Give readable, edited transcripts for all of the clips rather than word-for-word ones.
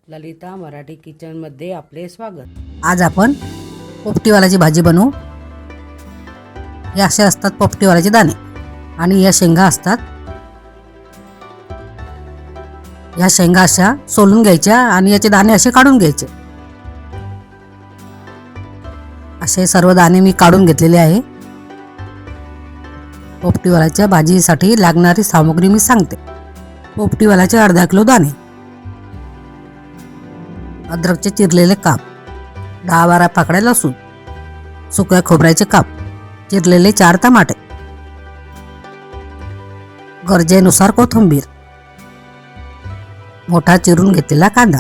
ललिता मराठी किचनमध्ये आपले स्वागत। आज आपण पोपटीवाल्याची भाजी बनवू। हे असे असतात पोपटीवाल्याचे दाणे आणि या शेंगा असतात। या शेंगा अशा सोलून घ्यायच्या आणि याचे दाणे असे काढून घ्यायचे। असे सर्व दाणे मी काढून घेतलेले आहे। पोपटीवाल्याच्या भाजीसाठी लागणारी सामग्री मी सांगते। पोपटीवाल्याचे अर्धा किलो दाणे, अद्रकचे चिरलेले काप, 10-12 पाकळ्या लसूण, सुक्या खोबऱ्याचे काप, चिरलेले 4 टमाटे, गरजेनुसार कोथिंबीर, मोठा चिरून घेतलेला कांदा,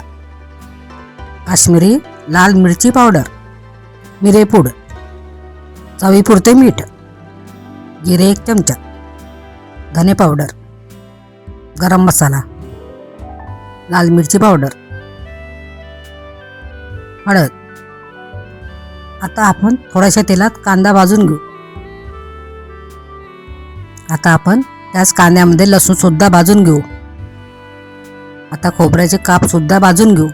काश्मीरी लाल मिरची पावडर, मिरेपूड, चवीपुरते मीठ, जिरे 1 चमचा, धने पावडर, गरम मसाला, लाल मिरची पावडर, हळद। आता आपण थोड्याशा तेलात कांदा भाजून घेऊ। आता आपण त्याच कांद्यामध्ये लसूण सुद्धा भाजून घेऊ। आता खोबऱ्याचे काप सुद्धा भाजून घेऊ।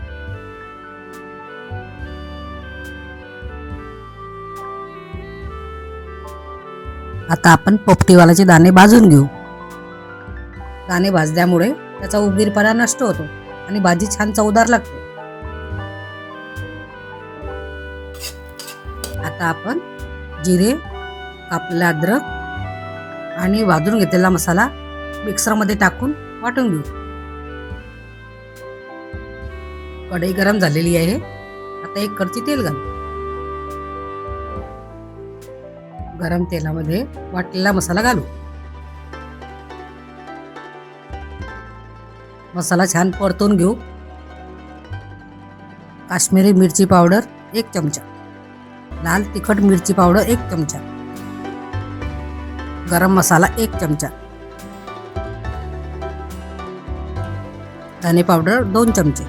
आता आपण पोपटीवाल्याचे दाणे भाजून घेऊ। दाणे भाजल्यामुळे त्याचा उग्रपणा नष्ट होतो आणि भाजी छान चवदार लागते। आता आपण जिरे, कापलेला अद्रक आणि भाजून घेतलेला मसाला मिक्सरमध्ये टाकून वाटून घेऊ। कढई गरम झालेली आहे। आता 1 कढई तेल घालू। गरम तेलामध्ये वाटलेला मसाला घालू। मसाला छान परतून घेऊ। काश्मीरी मिरची पावडर 1 चमचा, लाल तिखट मिरची पावडर 1 चमचा, गरम मसाला 1 चमचा, धने पावडर 2 चमचे,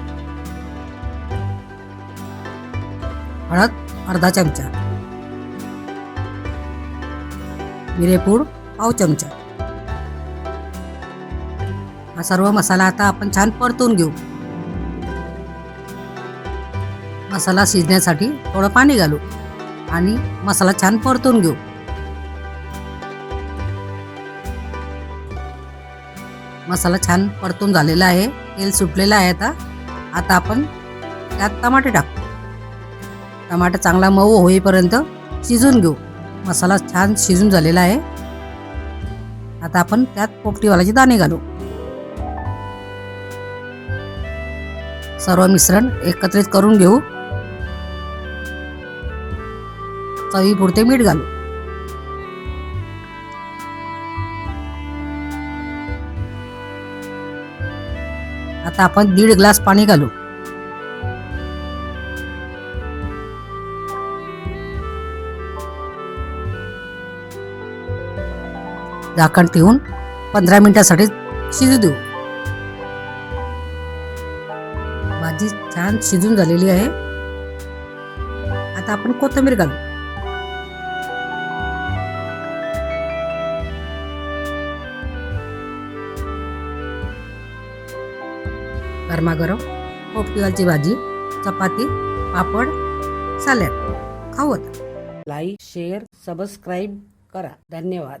हळद अर्धा चमचा, मिरेपूड पाव चमचा। हा सर्व मसाला आता आपण छान परतून घेऊ। मसाला शिजण्यासाठी थोडं पाणी घालू आणि मसाला छान परतून घेऊ। मसाला छान परतून झालेला आहे, तेल सुटलेलं आहे। आता आपण त्यात टमाटे टाकू। टमाटा चांगला मऊ होईपर्यंत शिजून घेऊ। मसाला छान शिजून झालेला आहे। आता आपण त्यात पोपटीवाल्याचे दाणे घालू। सर्व मिश्रण एकत्रित करून घेऊ। चवीपुरते मीठ घालू। आता आपण 1.5 ग्लास पाणी घालू। झाकण ठेवून 15 मिनिटांसाठी शिजू देऊ। भाजी छान शिजून झालेली आहे। आता आपण कोथिंबीर घालू। गरमागरम पोपटीवाल्याची भाजी, चपाती, पापड, सॅलड खाऊ आता। लाईक, शेअर, सबस्क्राईब करा। धन्यवाद।